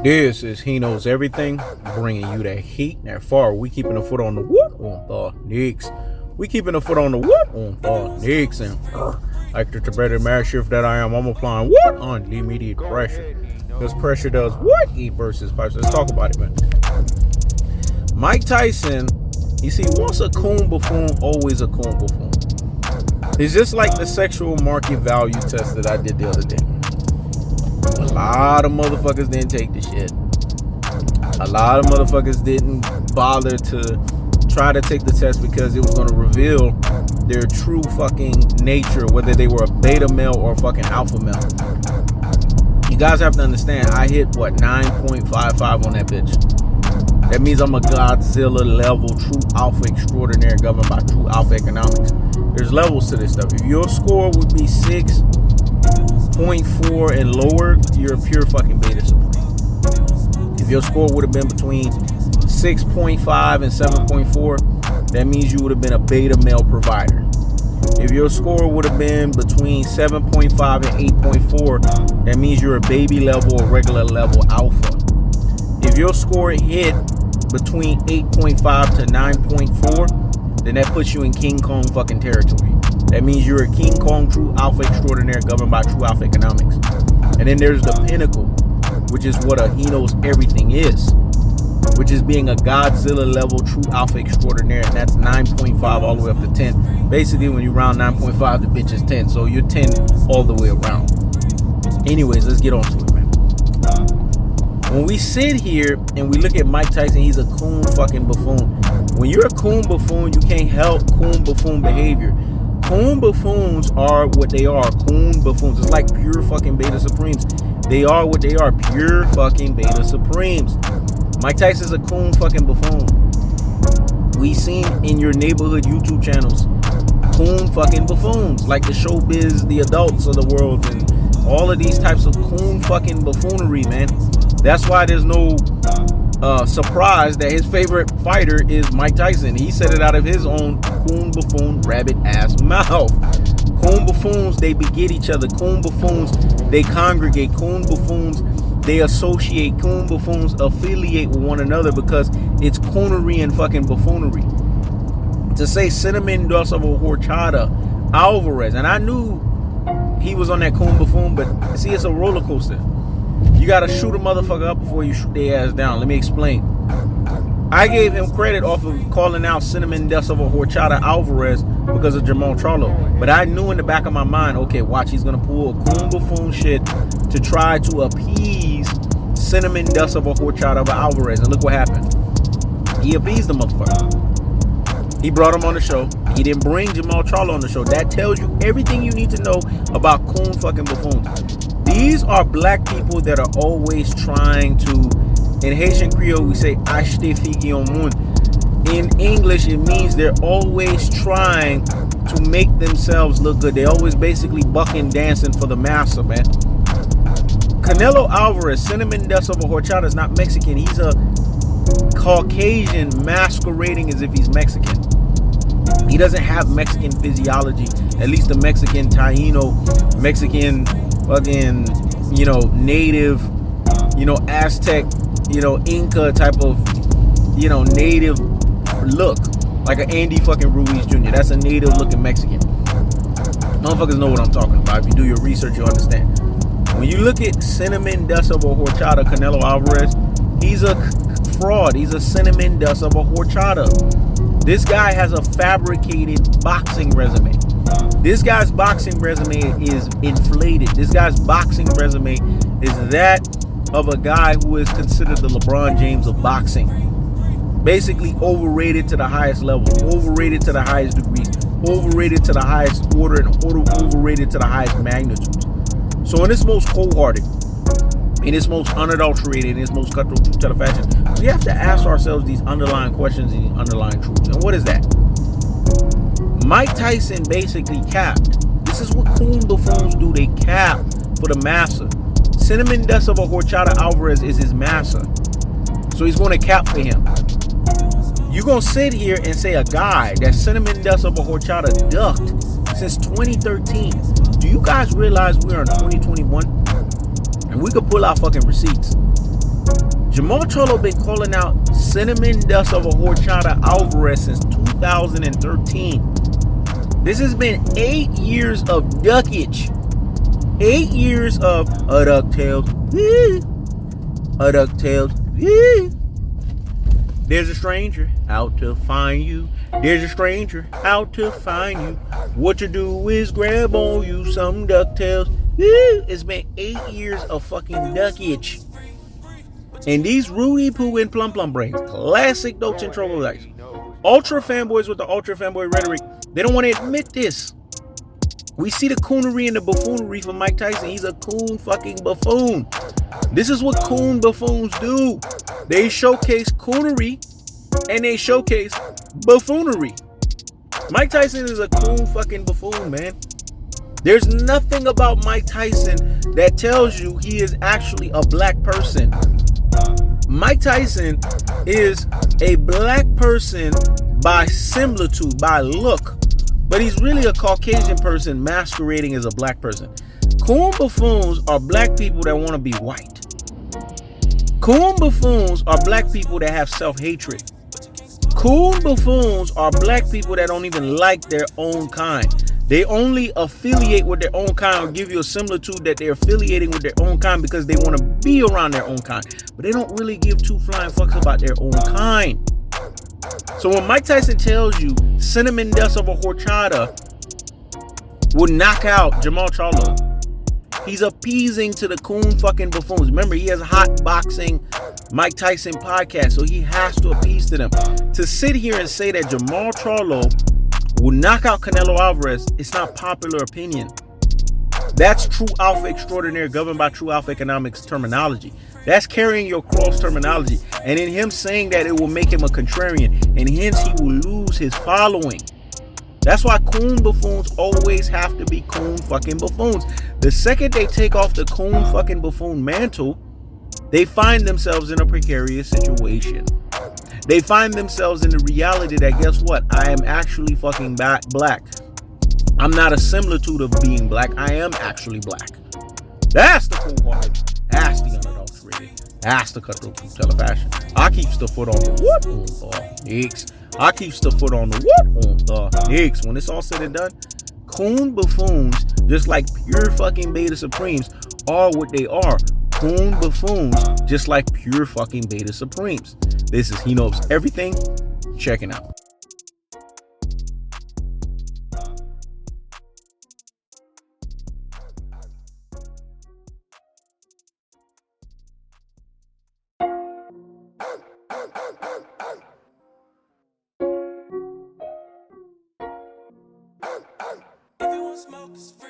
This is He Knows Everything, bringing you that heat, that far. We keeping the foot on the what on the Knicks. We keeping the foot on the what on the Knicks. And like the Tibetan mastiff that I am, I'm applying what? Unlimited pressure. Because pressure does what? Eat versus pipes. Let's talk about it, man. Mike Tyson, you see, once a Coon Bafoon, always a Coon Bafoon. It's just like the sexual market value test that I did the other day. A lot of motherfuckers didn't take the shit. A lot of motherfuckers didn't bother to try to take the test because it was going to reveal their true fucking nature, whether they were a beta male or a fucking alpha male. You guys have to understand, I hit, 9.55 on that bitch. That means I'm a Godzilla level true alpha extraordinaire governed by true alpha economics. There's levels to this stuff. If your score would be 6.4 and lower, you're a pure fucking beta supreme. If your score would have been between 6.5 and 7.4, that means you would have been a beta male provider. If your score would have been between 7.5 and 8.4, that means you're a baby level or regular level alpha. If your score hit between 8.5 to 9.4, then that puts you in King Kong fucking territory. That means you're a King Kong true alpha extraordinaire governed by true alpha economics. And then there's the pinnacle, which is what a He Knows Everything is, which is being a Godzilla level true alpha extraordinaire, and that's 9.5 all the way up to 10. Basically, when you round 9.5, the bitch is 10, so you're 10 all the way around. Anyways, let's get on to it, man. When we sit here and we look at Mike Tyson, he's a Coon fucking Bafoon. When you're a Coon Bafoon, you can't help Coon Bafoon behavior. Coon Buffoons are what they are. Coon Buffoons. It's like pure fucking beta supremes. They are what they are. Pure fucking beta supremes. Mike Tyson's a Coon fucking Buffoon. We seen in your neighborhood YouTube channels Coon fucking Buffoons, like the showbiz, the adults of the world, and all of these types of Coon fucking buffoonery, man. That's why there's no surprise that his favorite fighter is Mike Tyson. He said it out of his own Coon Buffoon rabbit ass mouth. Coon Buffoons, they beget each other. Coon Buffoons, they congregate. Coon Buffoons, they associate. Coon Buffoons affiliate with one another because it's coonery and fucking buffoonery. To say cinnamon dust of a horchata, Alvarez, and I knew he was on that Coon Buffoon, but see, it's a roller coaster. You gotta shoot a motherfucker up before you shoot their ass down. Let me explain. I gave him credit off of calling out cinnamon dust of a horchata Alvarez because of Jermall Charlo. But I knew in the back of my mind, okay, watch, he's gonna pull a Coon Bafoon shit to try to appease cinnamon dust of a horchata of Alvarez. And look what happened. He appeased the motherfucker. He brought him on the show. He didn't bring Jermall Charlo on the show. That tells you everything you need to know about Coon fucking Buffoons. These are black people that are always trying to, in Haitian Creole we say acheter figue au monde. In English it means they're always trying to make themselves look good. They always basically bucking dancing for the massa, man. Canelo Alvarez, cinnamon dust of a horchata, is not Mexican. He's a Caucasian masquerading as if he's Mexican. He doesn't have Mexican physiology, at least the Mexican Taino, Mexican fucking, native, Aztec, Inca type of, native look. Like an Andy fucking Ruiz Jr. That's a native looking Mexican. Motherfuckers know what I'm talking about. If you do your research, you'll understand. When you look at cinnamon dust of a horchata, Canelo Alvarez, he's a fraud. He's a cinnamon dust of a horchata. This guy has a fabricated boxing resume. This guy's boxing resume is inflated. This guy's boxing resume is that of a guy who is considered the LeBron James of boxing. Basically overrated to the highest level, overrated to the highest degree, overrated to the highest order, and overrated to the highest magnitude. So in this most cold-hearted, in this most unadulterated, in this most cutthroat truth teller fashion, we have to ask ourselves these underlying questions and these underlying truths. And what is that? Mike Tyson basically capped. This is what Coon Buffoons do. They cap for the massa. Cinnamon dust of a horchata Alvarez is his massa. So he's going to cap for him. You're going to sit here and say a guy that cinnamon dust of a horchata ducked since 2013. Do you guys realize we are in 2021? And we could pull out fucking receipts. Jermall Charlo been calling out cinnamon dust of a Horchata Alvarez since 2013. This has been 8 years of duckage. 8 years of a DuckTales. A DuckTales. There's a stranger out to find you. There's a stranger out to find you. What you do is grab on you some DuckTales. It's been 8 years of fucking duckage. And these Rudy Poo and Plum Plum brains, classic Dotes and Troglodytes, ultra fanboys with the ultra fanboy rhetoric, they don't want to admit this. We see the coonery and the buffoonery from Mike Tyson. He's a coon fucking buffoon. This is what coon buffoons do. They showcase coonery and they showcase buffoonery. Mike Tyson is a coon fucking buffoon, man. There's nothing about Mike Tyson that tells you he is actually a black person. Mike Tyson is a black person by similitude, by look. But he's really a Caucasian person masquerading as a black person. Coon buffoons are black people that want to be white. Coon buffoons are black people that have self-hatred. Coon buffoons are black people that don't even like their own kind. They only affiliate with their own kind or give you a similitude that they're affiliating with their own kind because they want to be around their own kind. But they don't really give two flying fucks about their own kind. So when Mike Tyson tells you cinnamon dust of a Horchata will knock out Jermall Charlo, he's appeasing to the coon fucking buffoons. Remember, he has a hot boxing Mike Tyson podcast, so he has to appease to them. To sit here and say that Jermall Charlo will knock out Canelo Alvarez, it's not popular opinion. That's true alpha extraordinaire governed by true alpha economics terminology. That's carrying your cross terminology. And in him saying that, it will make him a contrarian. And hence he will lose his following. That's why coon buffoons always have to be coon fucking buffoons. The second they take off the coon fucking buffoon mantle, they find themselves in a precarious situation. They find themselves in the reality that, guess what? I am actually fucking black. I'm not a similitude of being black. I am actually black. That's the cold-hearted. That's the unadulterated. That's the cutthroat truth teller fashion. I keeps the foot on the what on the nicks. I keeps the foot on the what on the nicks. When it's all said and done, coon buffoons, just like pure fucking beta supremes, are what they are. Coon buffoons, just like pure fucking beta supremes. This is He Knows Everything. Checking out. Smoke is free.